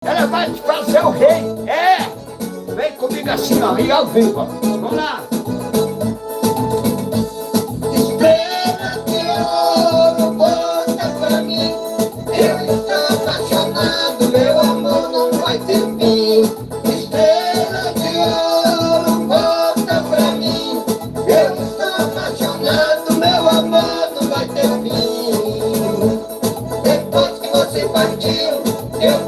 Ela vai te fazer o rei. É! Vem comigo assim, ó, e ao vivo, ó. Vamos lá. Estrela de ouro, volta pra mim. Eu estou apaixonado, meu amor não vai ter fim. Estrela de ouro, volta pra mim. Eu estou apaixonado, meu amor não vai ter fim. Depois que você partiu, eu